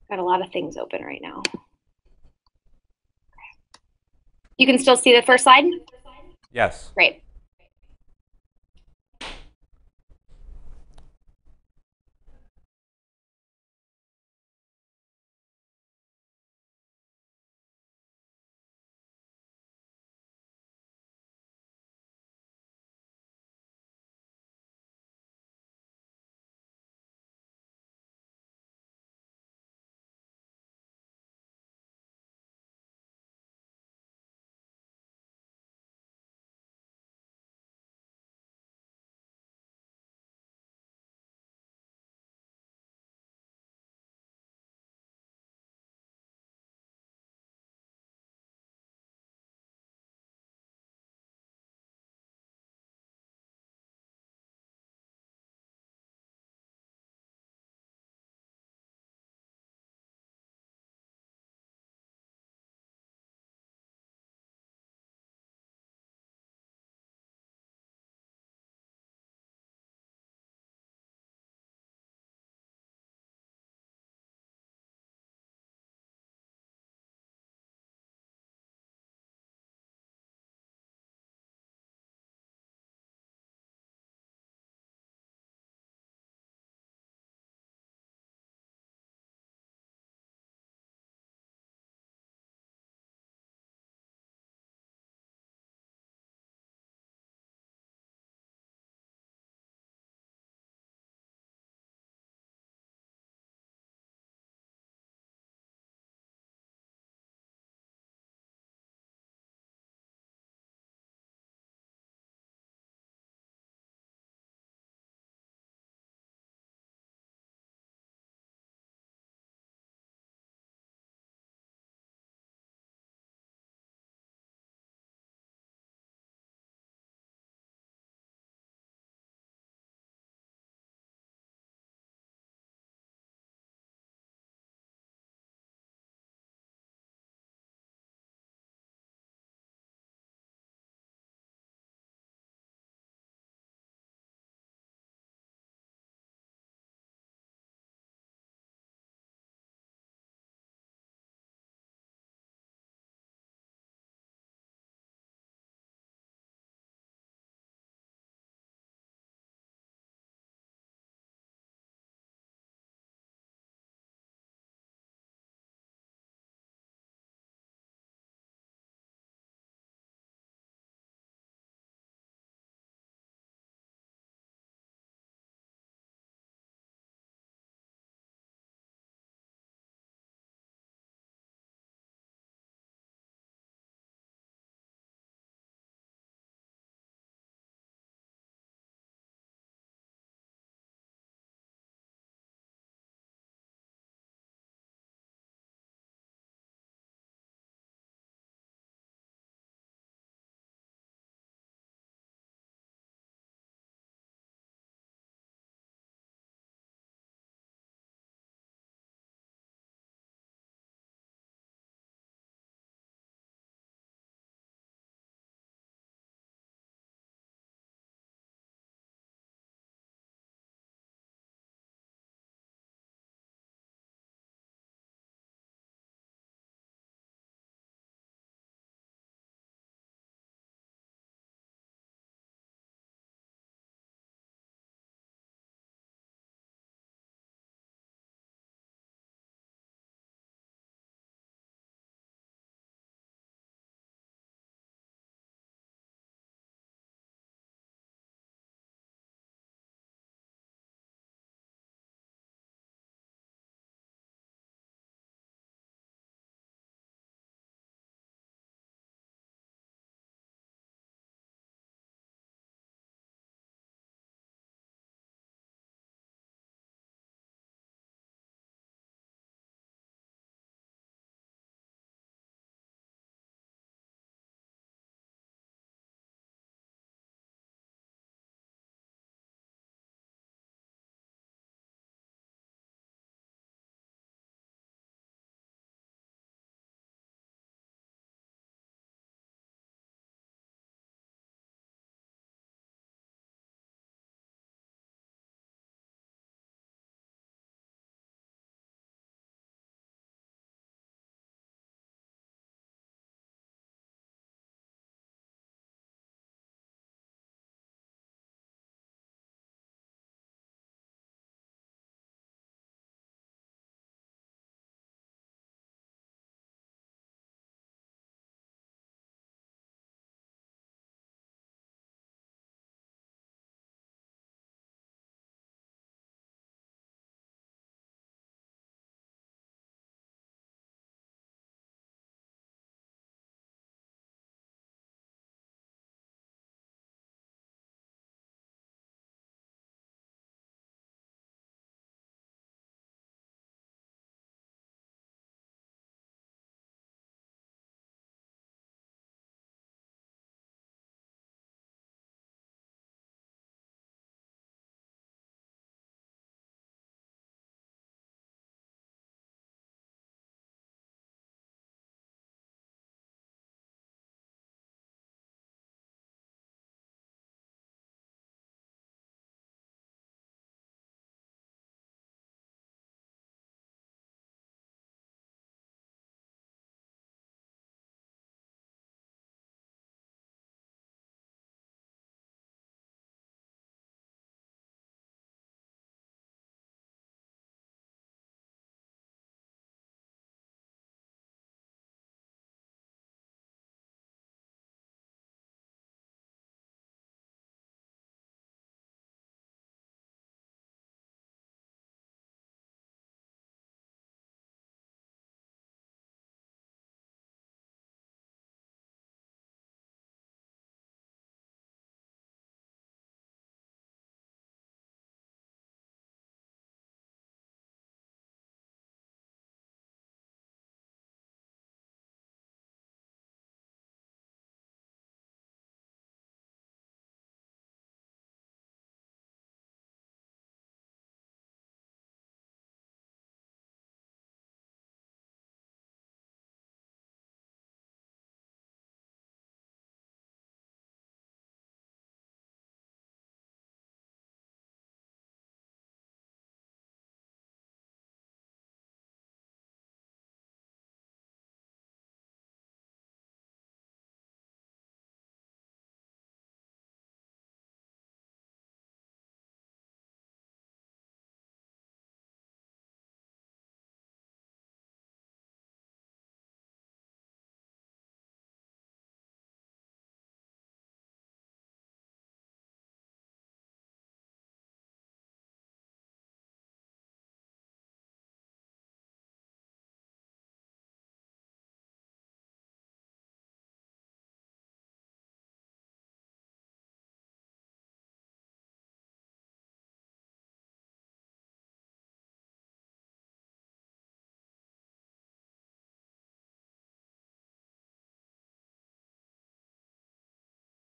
Got a lot of things open right now. You can still see the first slide? Yes. Great.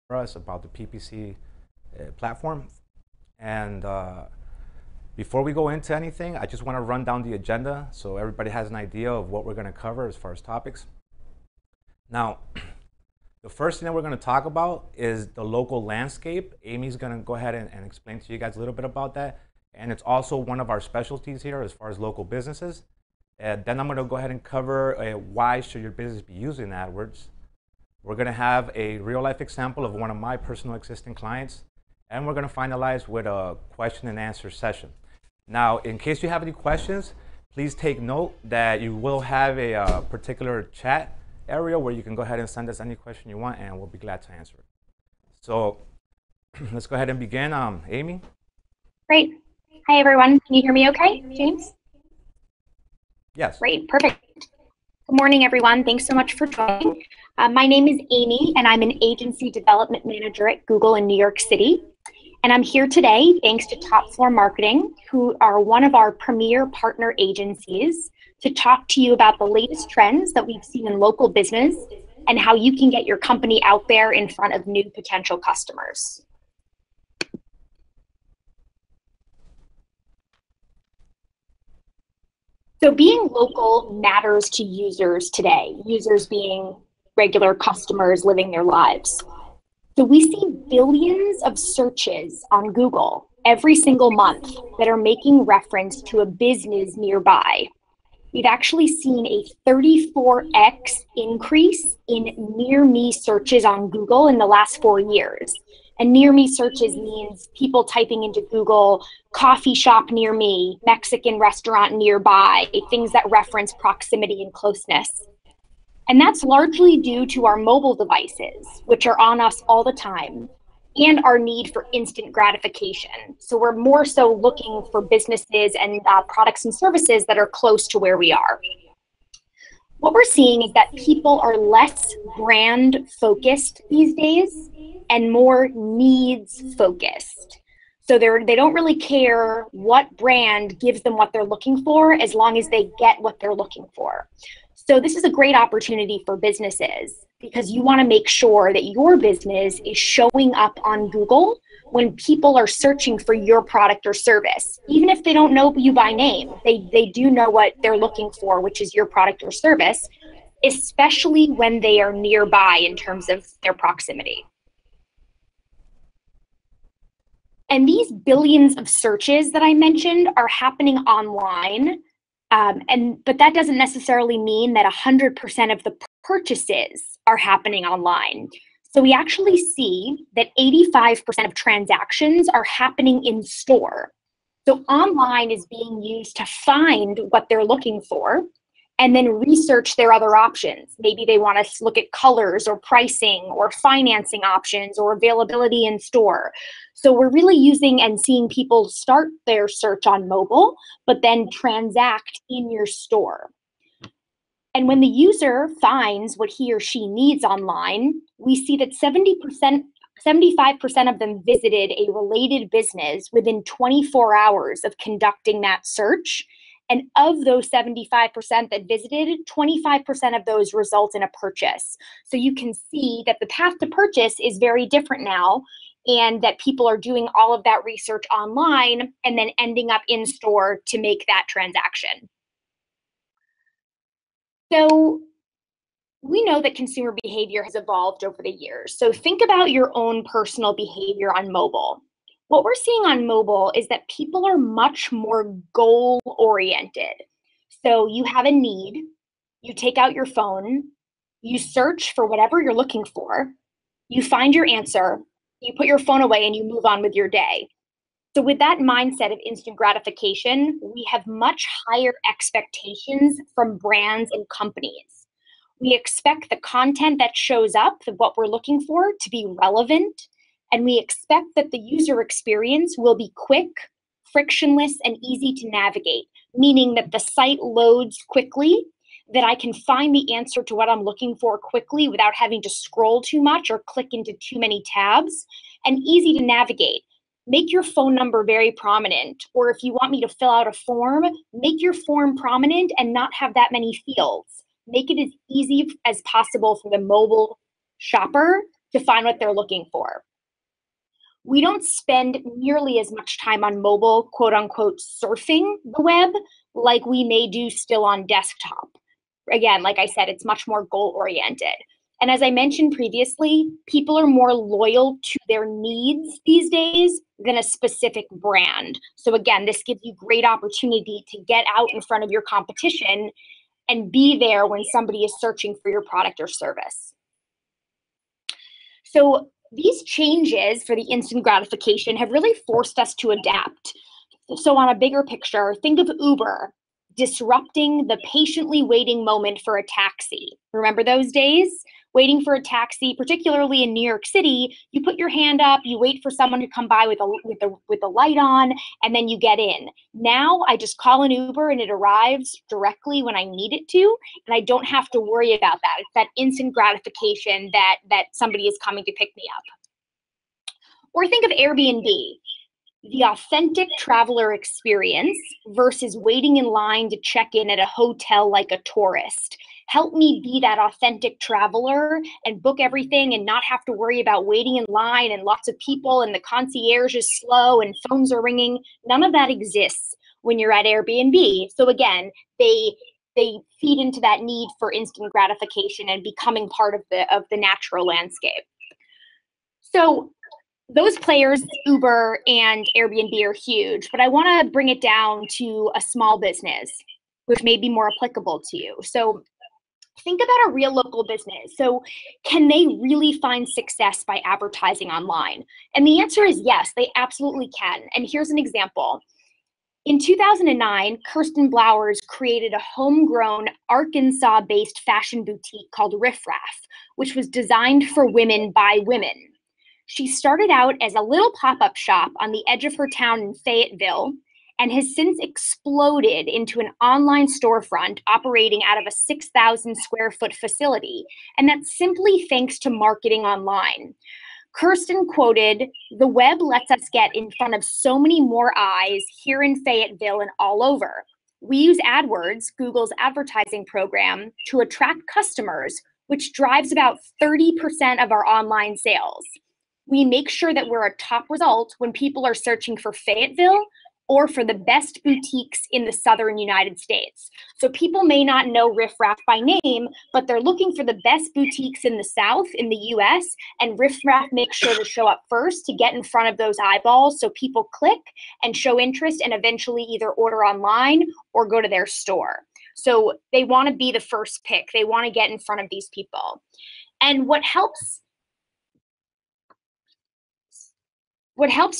for us about the PPC platform. And before we go into anything, I just want to run down the agenda so everybody has an idea of what we're going to cover as far as topics. Now, the first thing that we're going to talk about is the local landscape. Amy's going to go ahead and explain to you guys a little bit about that. And it's also one of our specialties here as far as local businesses. And then I'm going to go ahead and cover why should your business be using AdWords. We're going to have a real life example of one of my personal existing clients. And we're going to finalize with a question and answer session. Now, in case you have any questions, please take note that you will have a particular chat area where you can go ahead and send us any question you want, and we'll be glad to answer it. So let's go ahead and begin. Amy? Great. Hi, everyone. Can you hear me okay, James? Yes. Great. Perfect. Good morning, everyone. Thanks so much for joining. My name is Amy, and I'm an agency development manager at Google in New York City. And I'm here today thanks to Top Floor Marketing, who are one of our premier partner agencies, to talk to you about the latest trends that we've seen in local business and how you can get your company out there in front of new potential customers. So being local matters to users today, users being regular customers living their lives. So we see billions of searches on Google every single month that are making reference to a business nearby. We've actually seen a 34x increase in near me searches on Google in the last 4 years. And near me searches means people typing into Google, coffee shop near me, Mexican restaurant nearby, things that reference proximity and closeness. And that's largely due to our mobile devices, which are on us all the time, and our need for instant gratification. So we're more so looking for businesses and products and services that are close to where we are. What we're seeing is that people are less brand focused these days and more needs focused. So they don't really care what brand gives them what they're looking for as long as they get what they're looking for. So this is a great opportunity for businesses because you want to make sure that your business is showing up on Google when people are searching for your product or service. Even if they don't know you by name, they do know what they're looking for, which is your product or service, especially when they are nearby in terms of their proximity. And these billions of searches that I mentioned are happening online. But that doesn't necessarily mean that 100% of the purchases are happening online. So we actually see that 85% of transactions are happening in store. So online is being used to find what they're looking for and then research their other options. Maybe they want to look at colors or pricing or financing options or availability in store. So we're really using and seeing people start their search on mobile, but then transact in your store. And when the user finds what he or she needs online, we see that 75% of them visited a related business within 24 hours of conducting that search. And of those 75% that visited, 25% of those result in a purchase. So you can see that the path to purchase is very different now, and that people are doing all of that research online and then ending up in store to make that transaction. So we know that consumer behavior has evolved over the years. So think about your own personal behavior on mobile. What we're seeing on mobile is that people are much more goal-oriented. So you have a need, you take out your phone, you search for whatever you're looking for, you find your answer, you put your phone away and you move on with your day. So with that mindset of instant gratification, we have much higher expectations from brands and companies. We expect the content that shows up, what we're looking for, to be relevant. And we expect that the user experience will be quick, frictionless, and easy to navigate, meaning that the site loads quickly, that I can find the answer to what I'm looking for quickly without having to scroll too much or click into too many tabs, and easy to navigate. Make your phone number very prominent, or if you want me to fill out a form, make your form prominent and not have that many fields. Make it as easy as possible for the mobile shopper to find what they're looking for. We don't spend nearly as much time on mobile, quote unquote, surfing the web like we may do still on desktop. Again, like I said, it's much more goal oriented. And as I mentioned previously, people are more loyal to their needs these days than a specific brand. So again, this gives you great opportunity to get out in front of your competition and be there when somebody is searching for your product or service. So these changes for the instant gratification have really forced us to adapt. So on a bigger picture, think of Uber disrupting the patiently waiting moment for a taxi. Remember those days? Waiting for a taxi, particularly in New York City, you put your hand up, you wait for someone to come by with a light on, and then you get in. Now I just call an Uber and it arrives directly when I need it to, and I don't have to worry about that. It's that instant gratification that somebody is coming to pick me up. Or think of Airbnb. The authentic traveler experience versus waiting in line to check in at a hotel like a tourist. Help me be that authentic traveler and book everything and not have to worry about waiting in line and lots of people and the concierge is slow and phones are ringing. None of that exists when you're at Airbnb. So again, they feed into that need for instant gratification and becoming part of the natural landscape. So those players, Uber and Airbnb, are huge, but I want to bring it down to a small business, which may be more applicable to you. So think about a real local business. So can they really find success by advertising online? And the answer is yes, they absolutely can. And here's an example. In 2009, Kirsten Blowers created a homegrown Arkansas-based fashion boutique called Riff Raff, which was designed for women by women. She started out as a little pop-up shop on the edge of her town in Fayetteville and has since exploded into an online storefront operating out of a 6,000 square foot facility. And that's simply thanks to marketing online. Kirsten quoted, "The web lets us get in front of so many more eyes here in Fayetteville and all over. We use AdWords, Google's advertising program, to attract customers, which drives about 30% of our online sales. We make sure that we're a top result when people are searching for Fayetteville or for the best boutiques in the southern United States." So people may not know Riff Raff by name, but they're looking for the best boutiques in the South, in the US, and Riff Raff makes sure to show up first to get in front of those eyeballs so people click and show interest and eventually either order online or go to their store. So they want to be the first pick. They want to get in front of these people. And what helps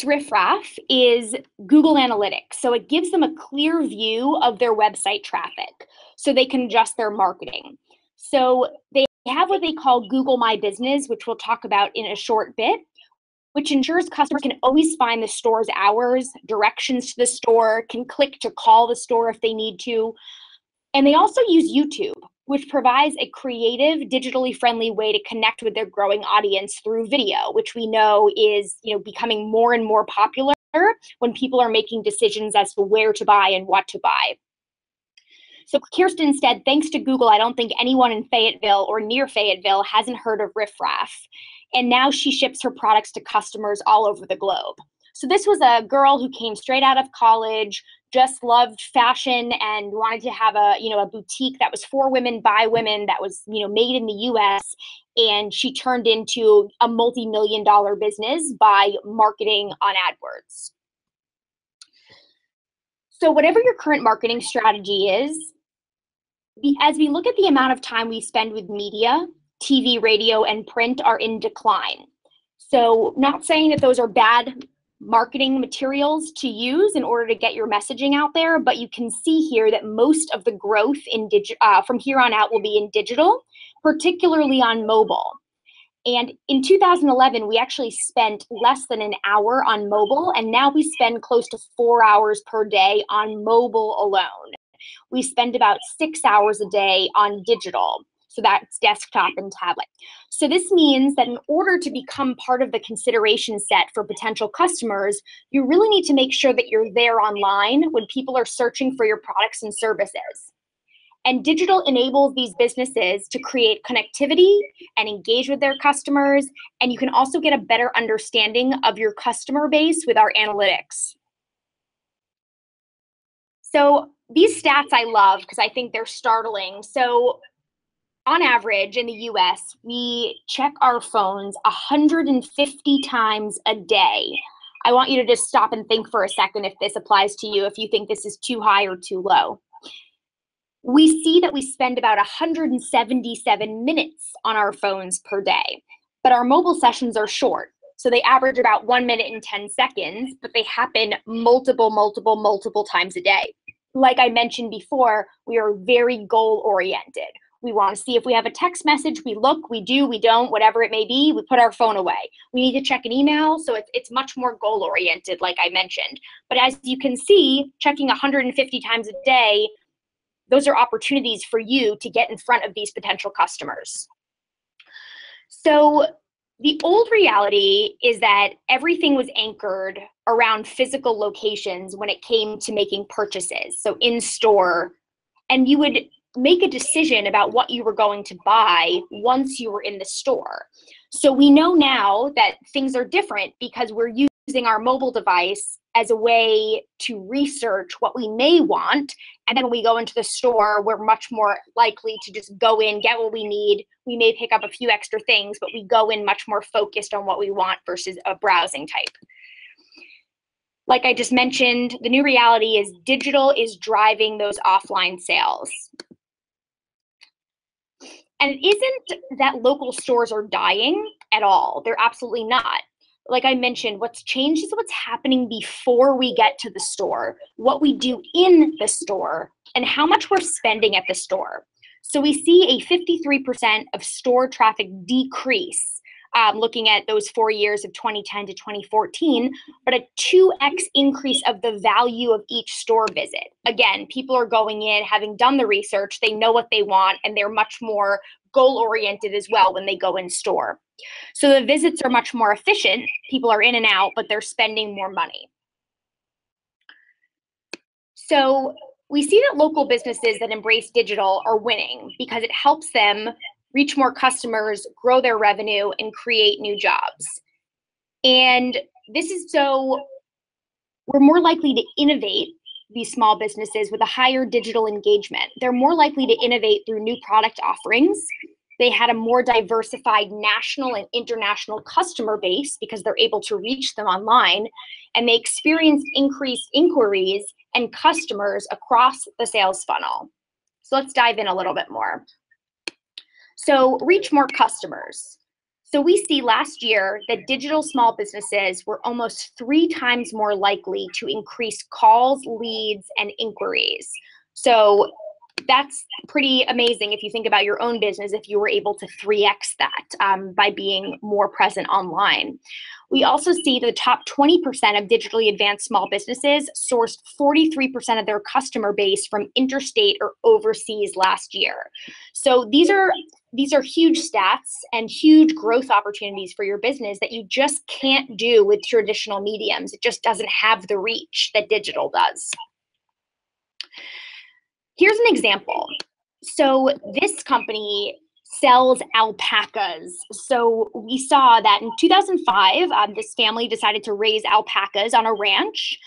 Riff Raff is Google Analytics. So it gives them a clear view of their website traffic so they can adjust their marketing. So they have what they call Google My Business, which we'll talk about in a short bit, which ensures customers can always find the store's hours, directions to the store, can click to call the store if they need to. And they also use YouTube, which provides a creative, digitally friendly way to connect with their growing audience through video, which we know is, becoming more and more popular when people are making decisions as to where to buy and what to buy. So Kirsten said, "Thanks to Google, I don't think anyone in Fayetteville or near Fayetteville hasn't heard of Riff Raff." And now she ships her products to customers all over the globe. So this was a girl who came straight out of college, just loved fashion and wanted to have a boutique that was for women by women, that was, made in the US. And she turned into a multi-million-dollar business by marketing on AdWords. So whatever your current marketing strategy is, as we look at the amount of time we spend with media, TV, radio, and print are in decline. So not saying that those are bad marketing materials to use in order to get your messaging out there, but you can see here that most of the growth from here on out will be in digital, particularly on mobile. And in 2011, we actually spent less than an hour on mobile, and now we spend close to 4 hours per day on mobile alone. We spend about 6 hours a day on digital. So that's desktop and tablet. So this means that in order to become part of the consideration set for potential customers, you really need to make sure that you're there online when people are searching for your products and services. And digital enables these businesses to create connectivity and engage with their customers. And you can also get a better understanding of your customer base with our analytics. So these stats I love because I think they're startling. So on average in the US, we check our phones 150 times a day. I want you to just stop and think for a second if this applies to you, if you think this is too high or too low. We see that we spend about 177 minutes on our phones per day, but our mobile sessions are short. So they average about 1 minute and 10 seconds, but they happen multiple times a day. Like I mentioned before, we are very goal oriented. We want to see if we have a text message, we look, we do, we don't, whatever it may be, we put our phone away. We need to check an email, so it's much more goal oriented, like I mentioned. But as you can see, checking 150 times a day, those are opportunities for you to get in front of these potential customers. So the old reality is that everything was anchored around physical locations when it came to making purchases, so in store, and you would make a decision about what you were going to buy once you were in the store. So we know now that things are different because we're using our mobile device as a way to research what we may want. And then when we go into the store, we're much more likely to just go in, get what we need. We may pick up a few extra things, but we go in much more focused on what we want versus a browsing type. Like I just mentioned, the new reality is digital is driving those offline sales. And it isn't that local stores are dying at all. They're absolutely not. Like I mentioned, what's changed is what's happening before we get to the store, what we do in the store, and how much we're spending at the store. So we see a 53% of store traffic decrease, looking at those 4 years of 2010 to 2014, but a 2x increase of the value of each store visit. Again, people are going in, having done the research, they know what they want, and they're much more goal-oriented as well when they go in store. So the visits are much more efficient. People are in and out, but they're spending more money. So we see that local businesses that embrace digital are winning because it helps them reach more customers, grow their revenue, and create new jobs. And this is so we're more likely to innovate these small businesses with a higher digital engagement. They're more likely to innovate through new product offerings. They had a more diversified national and international customer base because they're able to reach them online, and they experienced increased inquiries and customers across the sales funnel. So let's dive in a little bit more. So reach more customers. So we see last year that digital small businesses were almost 3 times more likely to increase calls, leads, and inquiries. So that's pretty amazing if you think about your own business, if you were able to 3x that by being more present online. We also see the top 20% of digitally advanced small businesses sourced 43% of their customer base from interstate or overseas last year. So these are huge stats and huge growth opportunities for your business that you just can't do with traditional mediums. It just doesn't have the reach that digital does. Here's an example. So this company sells alpacas. So we saw that in 2005, this family decided to raise alpacas on a ranch,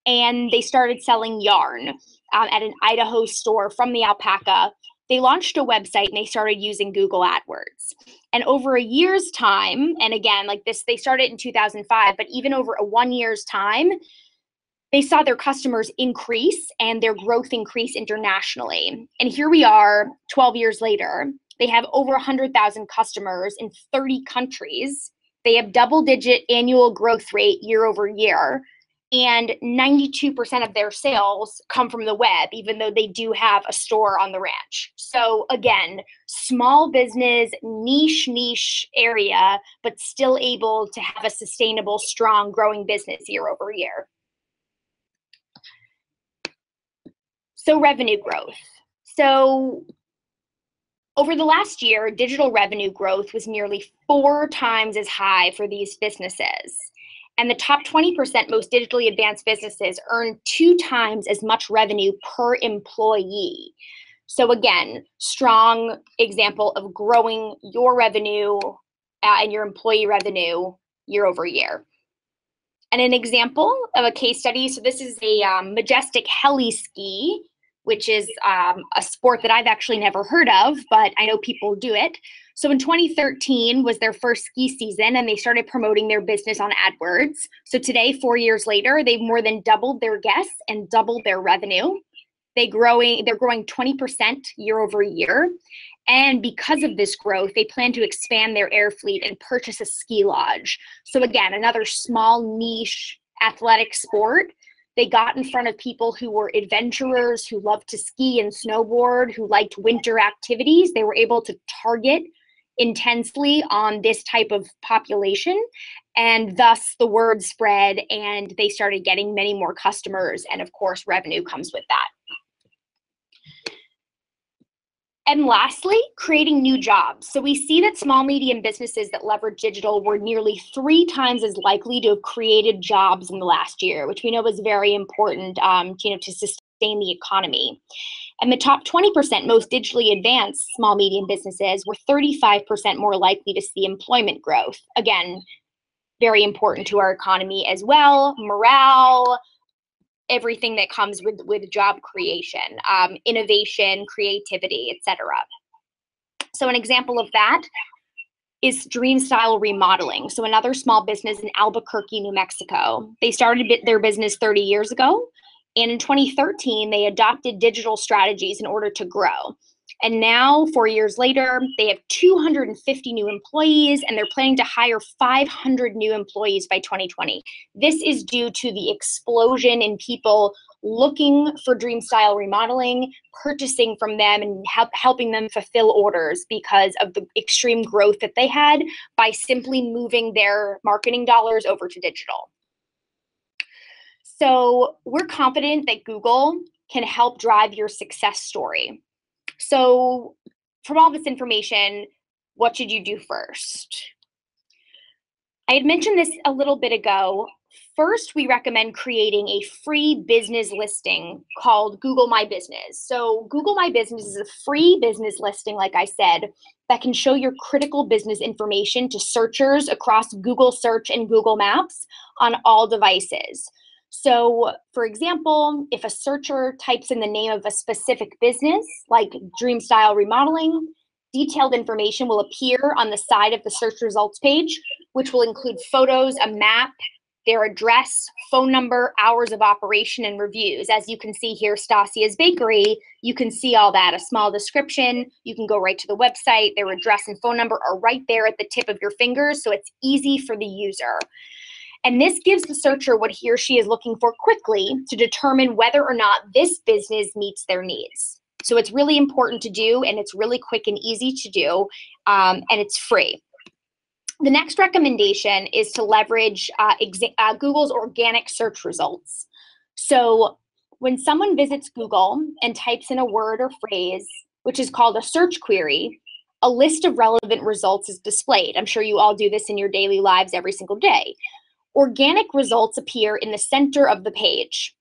and they started selling yarn at an Idaho store from the alpaca. They launched a website and they started using Google AdWords. And over a year's time, and again, like this, they started in 2005, but even over a 1 year's time, they saw their customers increase and their growth increase internationally. And here we are 12 years later. They have over 100,000 customers in 30 countries. They have double-digit annual growth rate year over year. And 92% of their sales come from the web, even though they do have a store on the ranch. So again, small business, niche area, but still able to have a sustainable, strong, growing business year over year. So revenue growth. So over the last year, digital revenue growth was nearly 4 times as high for these businesses. And the top 20% most digitally advanced businesses earn 2 times as much revenue per employee. So again, strong example of growing your revenue and your employee revenue year over year. And an example of a case study, so this is a Majestic heli ski, which is a sport that I've actually never heard of, but I know people do it. So in 2013 was their first ski season, and they started promoting their business on AdWords. So today, 4 years later, they've more than doubled their guests and doubled their revenue. They're growing 20% year over year. And because of this growth, they plan to expand their air fleet and purchase a ski lodge. So again, another small niche athletic sport. They got in front of people who were adventurers, who loved to ski and snowboard, who liked winter activities. They were able to target intensely on this type of population, and thus the word spread and they started getting many more customers, and of course revenue comes with that. And lastly, creating new jobs. So we see that small, medium businesses that leverage digital were nearly 3 times as likely to have created jobs in the last year, which we know is very important to sustain the economy. And the top 20% most digitally advanced small, medium businesses were 35% more likely to see employment growth. Again, very important to our economy as well. Morale, everything that comes with job creation, innovation, creativity, etc. So an example of that is Dream Style Remodeling. So another small business in Albuquerque, New Mexico. They started their business 30 years ago, and in 2013, they adopted digital strategies in order to grow. And now, 4 years later, they have 250 new employees, and they're planning to hire 500 new employees by 2020. This is due to the explosion in people looking for Dream Style Remodeling, purchasing from them, and helping them fulfill orders because of the extreme growth that they had by simply moving their marketing dollars over to digital. So we're confident that Google can help drive your success story. So from all this information, what should you do first? I had mentioned this a little bit ago. First, we recommend creating a free business listing called Google My Business. So Google My Business is a free business listing, like I said, that can show your critical business information to searchers across Google Search and Google Maps on all devices. So, for example, if a searcher types in the name of a specific business, like Dream Style Remodeling, detailed information will appear on the side of the search results page, which will include photos, a map, their address, phone number, hours of operation, and reviews. As you can see here, Stasia's Bakery, you can see all that, a small description. You can go right to the website. Their address and phone number are right there at the tip of your fingers, so it's easy for the user. And this gives the searcher what he or she is looking for quickly to determine whether or not this business meets their needs. So it's really important to do, and it's really quick and easy to do, and it's free. The next recommendation is to leverage Google's organic search results. So when someone visits Google and types in a word or phrase, which is called a search query, a list of relevant results is displayed. I'm sure you all do this in your daily lives every single day. Organic results appear in the center of the page.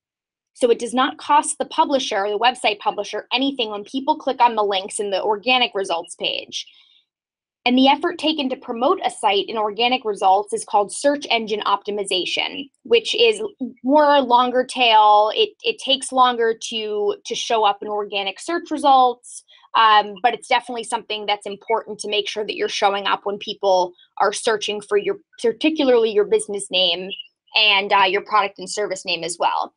So it does not cost the publisher, the website publisher, anything when people click on the links in the organic results page. And the effort taken to promote a site in organic results is called search engine optimization, which is more longer tail. It takes longer to show up in organic search results, but it's definitely something that's important to make sure that you're showing up when people are searching for particularly your business name and your product and service name as well.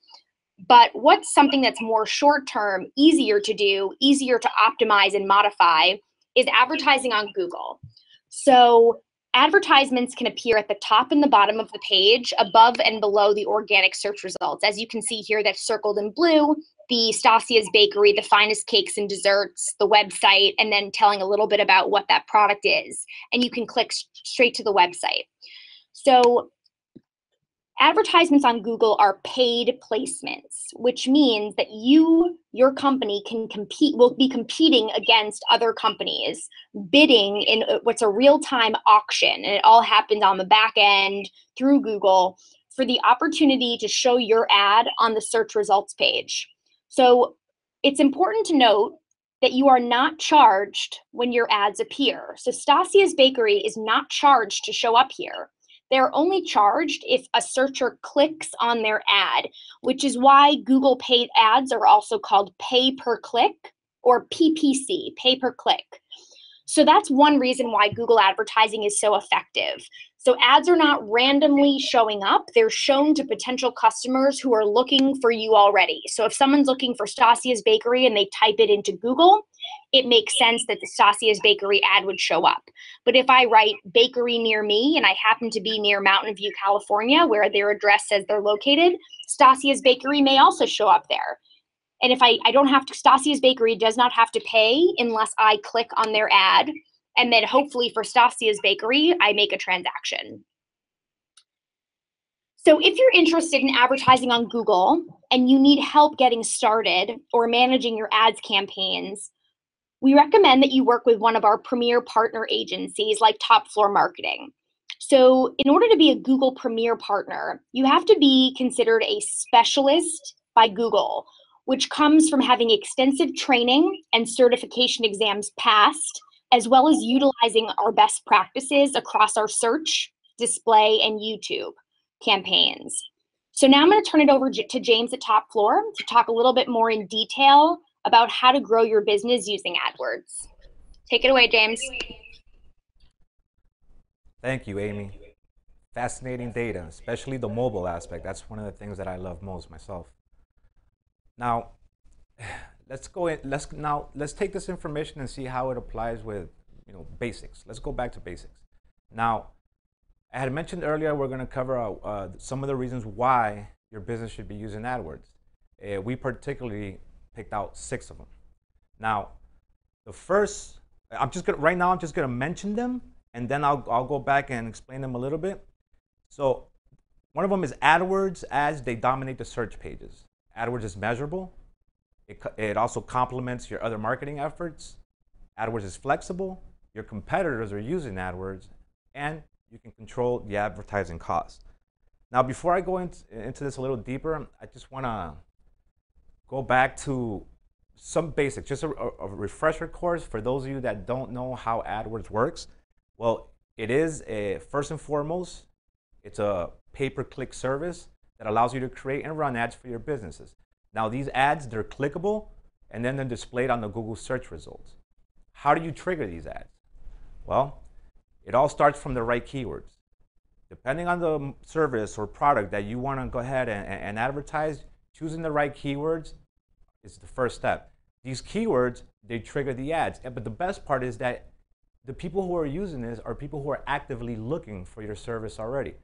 But what's something that's more short-term, easier to do, easier to optimize and modify is advertising on Google. So advertisements can appear at the top and the bottom of the page, above and below the organic search results. As you can see here, that's circled in blue, the Stasia's Bakery, the finest cakes and desserts, the website, and then telling a little bit about what that product is. And you can click straight to the website. So advertisements on Google are paid placements, which means that your company will be competing against other companies, bidding in what's a real-time auction, and it all happens on the back end through Google for the opportunity to show your ad on the search results page. So it's important to note that you are not charged when your ads appear. So Stasia's Bakery is not charged to show up here. They're only charged if a searcher clicks on their ad, which is why Google paid ads are also called pay per click or PPC, pay per click. So that's one reason why Google advertising is so effective. So ads are not randomly showing up. They're shown to potential customers who are looking for you already. So if someone's looking for Stasia's Bakery and they type it into Google, it makes sense that the Stasia's Bakery ad would show up. But if I write bakery near me and I happen to be near Mountain View, California, where their address says they're located, Stasia's Bakery may also show up there. And if I don't have to, Stasia's Bakery does not have to pay unless I click on their ad. And then hopefully for Stasia's Bakery, I make a transaction. So if you're interested in advertising on Google and you need help getting started or managing your ads campaigns, we recommend that you work with one of our premier partner agencies like Top Floor Marketing. So in order to be a Google Premier partner, you have to be considered a specialist by Google, which comes from having extensive training and certification exams passed, as well as utilizing our best practices across our search, display, and YouTube campaigns. So now I'm going to turn it over to James at Top Floor to talk a little bit more in detail about how to grow your business using AdWords. Take it away, James. Thank you, Amy. Fascinating data, especially the mobile aspect. That's one of the things that I love most myself. Now, let's go in. Let's take this information and see how it applies with basics. Let's go back to basics. Now, I had mentioned earlier we're going to cover some of the reasons why your business should be using AdWords. We particularly picked out 6 of them. Now, the first, I'm just gonna mention them, and then I'll go back and explain them a little bit. So, one of them is AdWords ads. They dominate the search pages. AdWords is measurable. It also complements your other marketing efforts. AdWords is flexible. Your competitors are using AdWords, and you can control the advertising costs. Now, before I go into this a little deeper, I just want to go back to some basics, just a refresher course for those of you that don't know how AdWords works. Well, it is first and foremost, it's a pay-per-click service that allows you to create and run ads for your businesses. Now, these ads, they're clickable, and then they're displayed on the Google search results. How do you trigger these ads? Well, it all starts from the right keywords. Depending on the service or product that you want to go ahead and advertise, choosing the right keywords is the first step. These keywords, they trigger the ads. But the best part is that the people who are using this are people who are actively looking for your service already.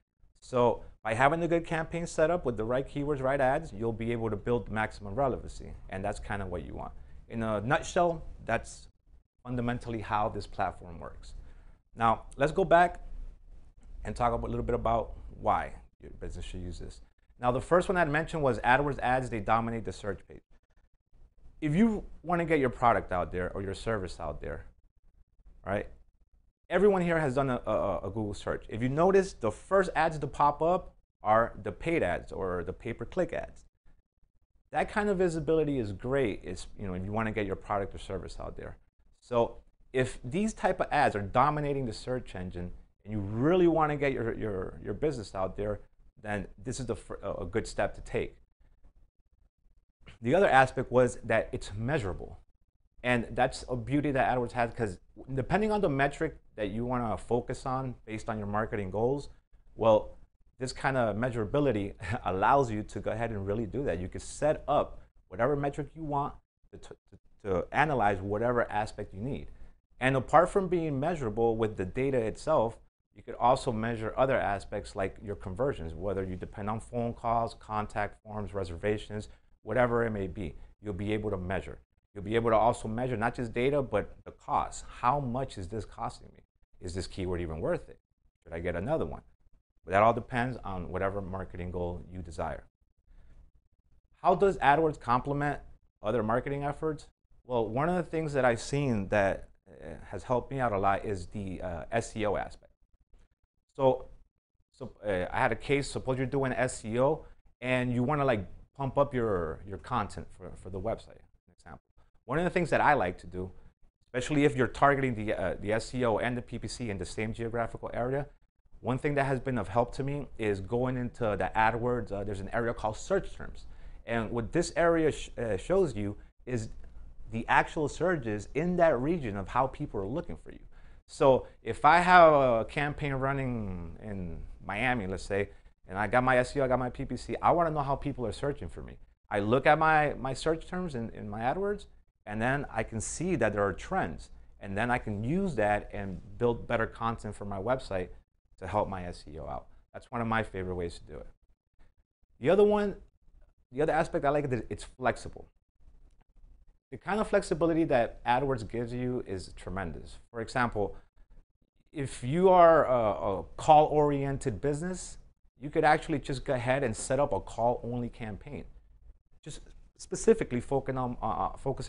So by having a good campaign set up with the right keywords, right ads, you'll be able to build maximum relevancy. And that's kind of what you want. In a nutshell, that's fundamentally how this platform works. Now, let's go back and talk a little bit about why your business should use this. Now, the first one I mentioned was AdWords ads. They dominate the search page. If you want to get your product out there or your service out there, right? Everyone here has done a Google search. If you notice, the first ads to pop up are the paid ads or the pay-per-click ads. That kind of visibility is great. If you want to get your product or service out there. So if these type of ads are dominating the search engine and you really want to get your business out there, then this is a good step to take. The other aspect was that it's measurable. And that's a beauty that AdWords has, because depending on the metric that you want to focus on based on your marketing goals, well, this kind of measurability allows you to go ahead and really do that. You can set up whatever metric you want to analyze whatever aspect you need. And apart from being measurable with the data itself, you could also measure other aspects like your conversions, whether you depend on phone calls, contact forms, reservations, whatever it may be. You'll be able to measure. You'll be able to also measure not just data, but the cost. How much is this costing me? Is this keyword even worth it? Should I get another one? But that all depends on whatever marketing goal you desire. How does AdWords complement other marketing efforts? Well, one of the things that I've seen that has helped me out a lot is the SEO aspect. So I had a case. Suppose you're doing SEO and you want to pump up your content for the website. For example, One of the things that I like to do, especially if you're targeting the SEO and the PPC in the same geographical area, one thing that has been of help to me is going into the AdWords. There's an area called search terms. And what this area shows you is the actual searches in that region of how people are looking for you. So if I have a campaign running in Miami, let's say, and I got my SEO, I got my PPC, I want to know how people are searching for me. I look at my search terms in my AdWords, and then I can see that there are trends. And then I can use that and build better content for my website to help my SEO out. That's one of my favorite ways to do it. The other aspect I like is it's flexible. The kind of flexibility that AdWords gives you is tremendous. For example, if you are a call-oriented business, you could actually just go ahead and set up a call-only campaign, just specifically focusing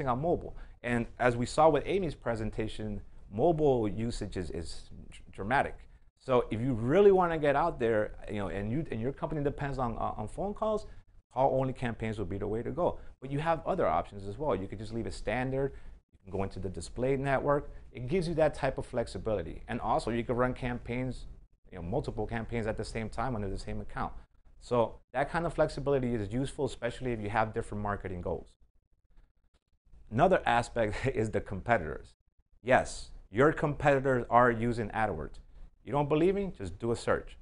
on mobile. And as we saw with Amy's presentation, mobile usage is dramatic. So if you really want to get out there, and your company depends on phone calls, call-only campaigns will be the way to go. But you have other options as well. You could just leave it standard. You can go into the display network. It gives you that type of flexibility. And also, you can run campaigns, multiple campaigns at the same time under the same account. So that kind of flexibility is useful, especially if you have different marketing goals. Another aspect is the competitors. Yes, your competitors are using AdWords. You don't believe me? Just do a search.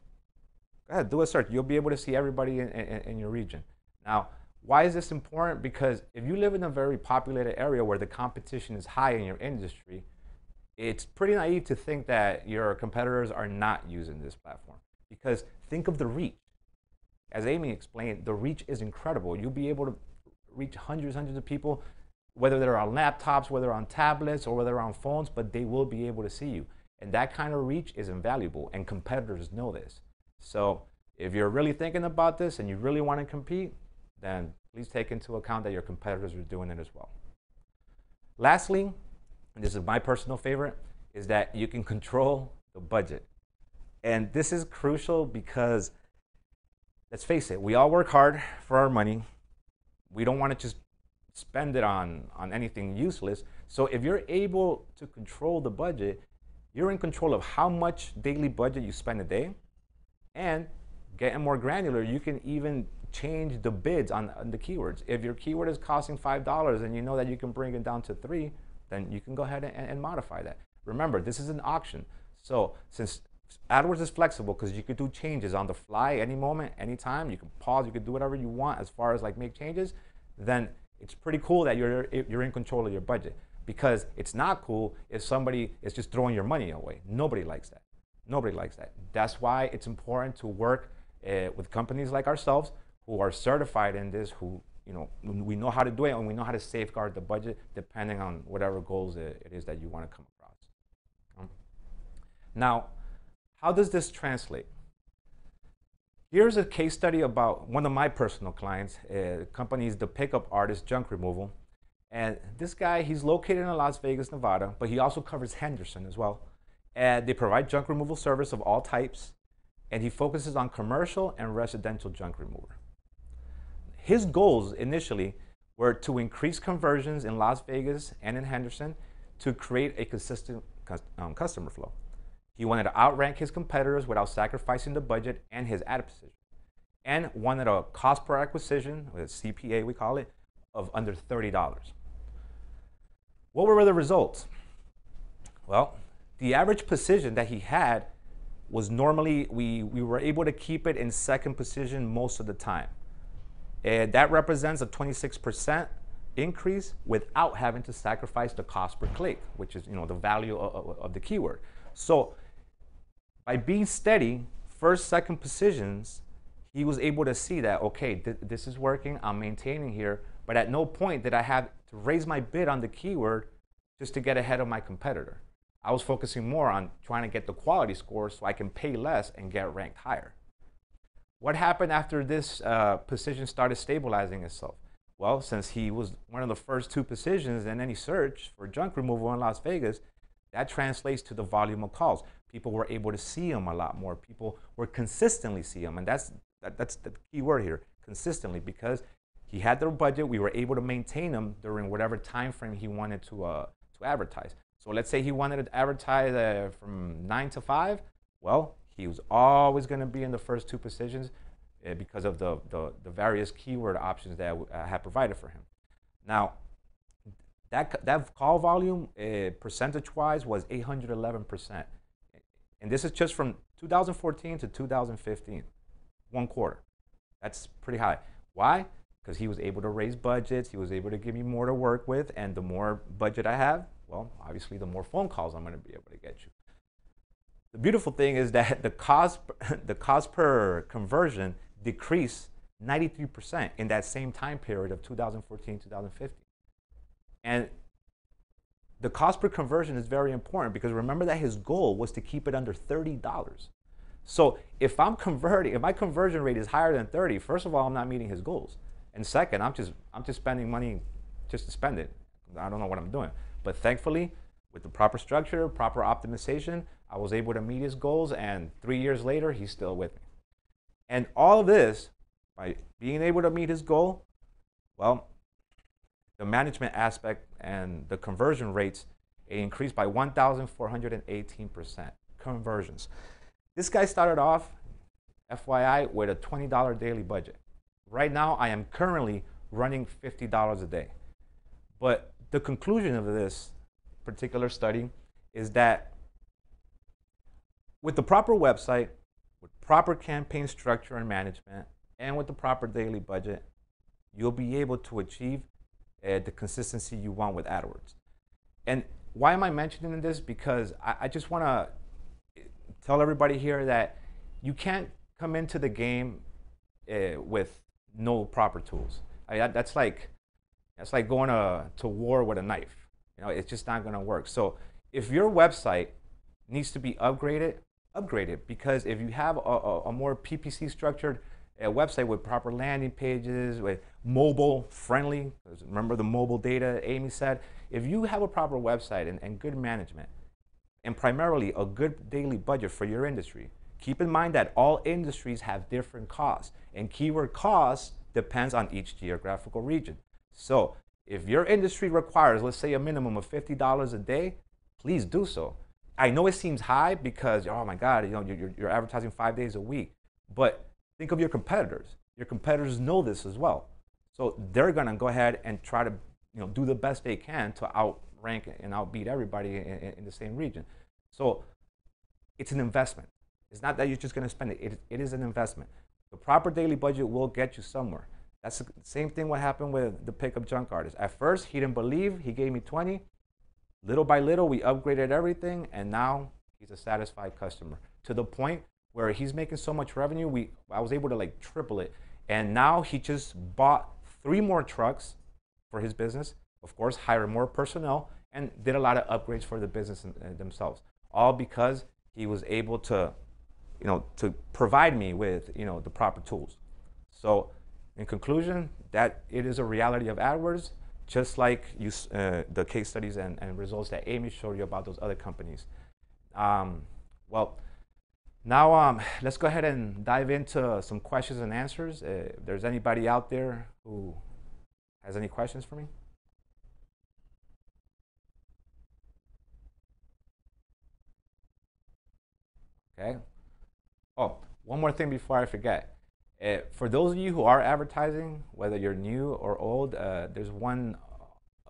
Go ahead, do a search. You'll be able to see everybody in your region. Now, why is this important? Because if you live in a very populated area where the competition is high in your industry, it's pretty naive to think that your competitors are not using this platform. Because think of the reach. As Amy explained, the reach is incredible. You'll be able to reach hundreds of people, whether they're on laptops, whether on tablets, or whether on phones, but they will be able to see you. And that kind of reach is invaluable, and competitors know this. So if you're really thinking about this and you really want to compete, then please take into account that your competitors are doing it as well. Lastly, and this is my personal favorite, is that you can control the budget. And this is crucial because, let's face it, we all work hard for our money. We don't want to just spend it on anything useless. So if you're able to control the budget, you're in control of how much daily budget you spend a day. And getting more granular, you can even change the bids on the keywords. If your keyword is costing $5 and you know that you can bring it down to $3, then you can go ahead and modify that. Remember, this is an auction. So since AdWords is flexible because you could do changes on the fly any moment, anytime, you can pause, you can do whatever you want as far as like make changes, then it's pretty cool that you're in control of your budget. Because it's not cool if somebody is just throwing your money away. Nobody likes that. Nobody likes that. That's why it's important to work with companies like ourselves who are certified in this, who we know how to do it, and we know how to safeguard the budget depending on whatever goals it is that you want to come across. Now, how does this translate? Here's a case study about one of my personal clients. The company is the pickup artist Junk Removal. And this guy, he's located in Las Vegas, Nevada, but he also covers Henderson as well. And they provide junk removal service of all types, and he focuses on commercial and residential junk removal. His goals initially were to increase conversions in Las Vegas and in Henderson to create a consistent customer flow. He wanted to outrank his competitors without sacrificing the budget and his ad position, and wanted a cost per acquisition, or CPA we call it, of under $30. What were the results? Well, the average position that he had was normally, we were able to keep it in second position most of the time. And that represents a 26% increase without having to sacrifice the cost per click, which is the value of the keyword. So by being steady, first, second positions, he was able to see that, okay, this is working, I'm maintaining here, but at no point did I have to raise my bid on the keyword just to get ahead of my competitor. I was focusing more on trying to get the quality score so I can pay less and get ranked higher. What happened after this position started stabilizing itself? Well, since he was one of the first two positions in any search for junk removal in Las Vegas, that translates to the volume of calls. People were able to see him a lot more. People were consistently see him, and that's the key word here, consistently, because He had the budget. We were able to maintain him during whatever time frame he wanted to advertise. So let's say he wanted to advertise from 9 to 5. Well, he was always going to be in the first two positions because of the various keyword options that I had provided for him. Now, that call volume, percentage-wise, was 811%. And this is just from 2014 to 2015, 1 quarter. That's pretty high. Why? Because he was able to raise budgets, he was able to give me more to work with, and the more budget I have, well, obviously the more phone calls I'm going to be able to get you. The beautiful thing is that the cost per conversion decreased 93% in that same time period of 2014, 2015. And the cost per conversion is very important because remember that his goal was to keep it under $30. So if my conversion rate is higher than 30, first of all, I'm not meeting his goals. And second, I'm just spending money just to spend it. I don't know what I'm doing. But thankfully, with the proper structure, proper optimization, I was able to meet his goals, and 3 years later, he's still with me. And all of this, by being able to meet his goal, well, the management aspect and the conversion rates increased by 1,418% conversions. This guy started off, FYI, with a $20 daily budget. Right now, I am currently running $50 a day. But the conclusion of this particular study is that with the proper website, with proper campaign structure and management, and with the proper daily budget, you'll be able to achieve the consistency you want with AdWords. And why am I mentioning this? Because I just want to tell everybody here that you can't come into the game with no proper tools. That's like going to war with a knife. You know, it's just not going to work. So if your website needs to be upgraded, upgrade it. Because if you have a more PPC structured website with proper landing pages, with mobile friendly, remember the mobile data Amy said, if you have a proper website and good management, and primarily a good daily budget for your industry, keep in mind that all industries have different costs, and keyword costs depends on each geographical region. So if your industry requires, let's say, a minimum of $50 a day, please do so. I know it seems high because, oh my God, you know, you're advertising 5 days a week, but think of your competitors. Your competitors know this as well. So they're gonna go ahead and try to, do the best they can to outrank and outbeat everybody in the same region. So it's an investment. It's not that you're just gonna spend it. It is an investment. The proper daily budget will get you somewhere. That's the same thing what happened with the pickup junk artist. At first, he didn't believe. He gave me 20. Little by little, we upgraded everything, and now he's a satisfied customer to the point where he's making so much revenue. I was able to like triple it, and now he just bought 3 more trucks for his business. Of course, hired more personnel and did a lot of upgrades for the business themselves. All because he was able to, to provide me with, the proper tools. So, in conclusion, that it is a reality of AdWords. Just like the case studies and results that Amy showed you about those other companies. Well, now let's go ahead and dive into some questions and answers. If there's anybody out there who has any questions for me. Okay. Oh, one more thing before I forget. For those of you who are advertising, whether you're new or old, there's one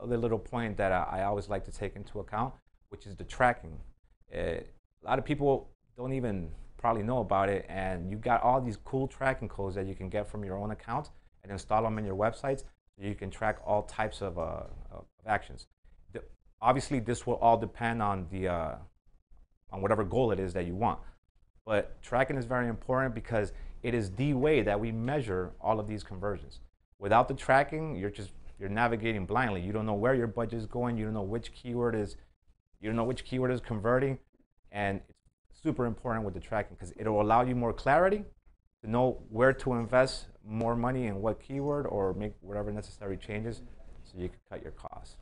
other little point that I always like to take into account, which is the tracking. A lot of people don't even probably know about it, and you got all these cool tracking codes that you can get from your own account and install them in your websites so you can track all types of actions. Obviously, this will all depend on on whatever goal it is that you want. But tracking is very important because it is the way that we measure all of these conversions. Without the tracking, you're navigating blindly. You don't know where your budget is going. You don't know which keyword is converting, and it's super important with the tracking because it will allow you more clarity to know where to invest more money in what keyword or make whatever necessary changes so you can cut your costs.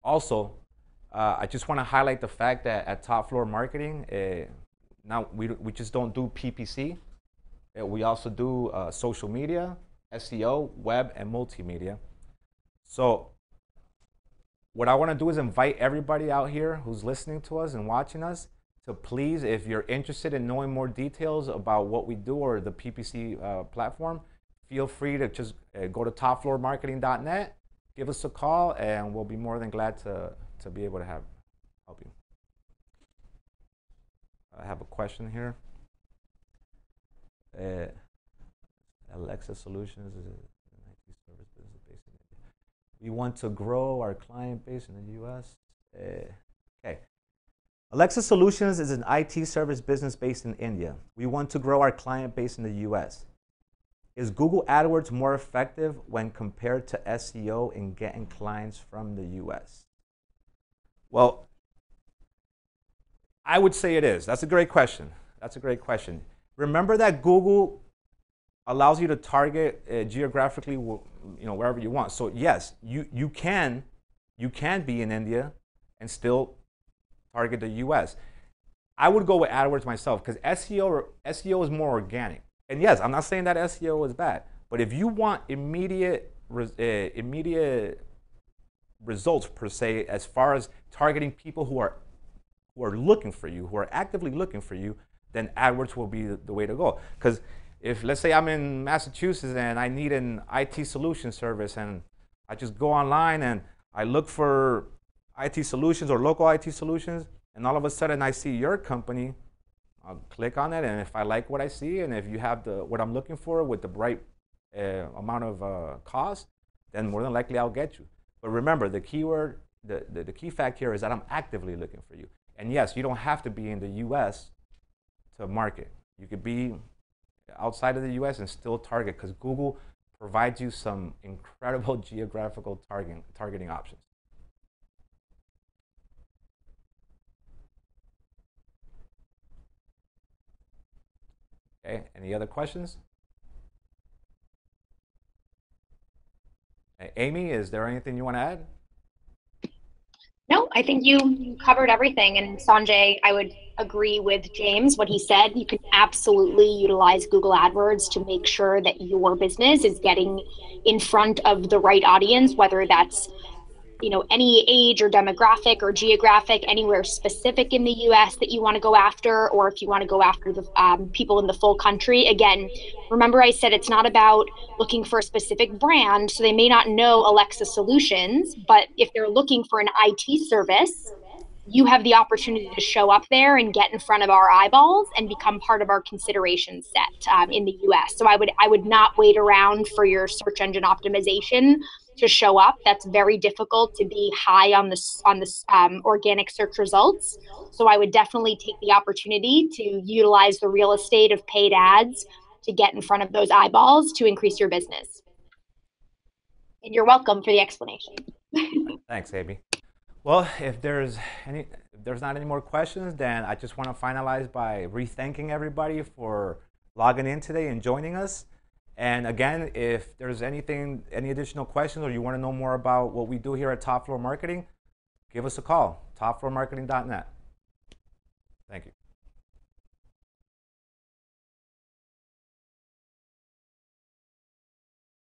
Also, I just want to highlight the fact that at Top Floor Marketing, now we just don't do PPC. We also do social media, SEO, web, and multimedia. So what I want to do is invite everybody out here who's listening to us and watching us to please, if you're interested in knowing more details about what we do or the PPC platform, feel free to just go to topfloormarketing.net, give us a call, and we'll be more than glad to be able to help you. I have a question here. Alexa Solutions is an IT service business based in India. We want to grow our client base in the US. Okay. Alexa Solutions is an IT service business based in India. We want to grow our client base in the US. Is Google AdWords more effective when compared to SEO in getting clients from the US? Well, I would say it is. That's a great question. That's a great question. Remember that Google allows you to target geographically, wherever you want. So yes, you can be in India and still target the US. I would go with AdWords myself because SEO is more organic. And yes, I'm not saying that SEO is bad, but if you want immediate results per se, as far as targeting people who are looking for you, who are actively looking for you, then AdWords will be the way to go. Because if, let's say I'm in Massachusetts and I need an IT solution service and I just go online and I look for IT solutions or local IT solutions, and all of a sudden I see your company, I'll click on it, and if I like what I see, and if you have what I'm looking for with the right amount of cost, then more than likely I'll get you. But remember, the keyword, the key fact here is that I'm actively looking for you. And yes, you don't have to be in the US to market. You could be outside of the US and still target, because Google provides you some incredible geographical targeting options. Okay, any other questions? Amy, is there anything you want to add? No, I think you covered everything. And Sanjay, I would agree with James, what he said. You can absolutely utilize Google AdWords to make sure that your business is getting in front of the right audience, whether that's any age or demographic or geographic, anywhere specific in the US that you want to go after, or if you want to go after the people in the full country. Again, remember I said it's not about looking for a specific brand, so they may not know Alexa Solutions, but if they're looking for an IT service, you have the opportunity to show up there and get in front of our eyeballs and become part of our consideration set in the US. So I would not wait around for your search engine optimization to show up. That's very difficult to be high on the organic search results. So I would definitely take the opportunity to utilize the real estate of paid ads to get in front of those eyeballs to increase your business. And you're welcome for the explanation. Thanks, Amy. Well, if there's not any more questions, then I just want to finalize by re-thanking everybody for logging in today and joining us. And again, if there's any additional questions, or you want to know more about what we do here at Top Floor Marketing, give us a call, topfloormarketing.net. Thank you.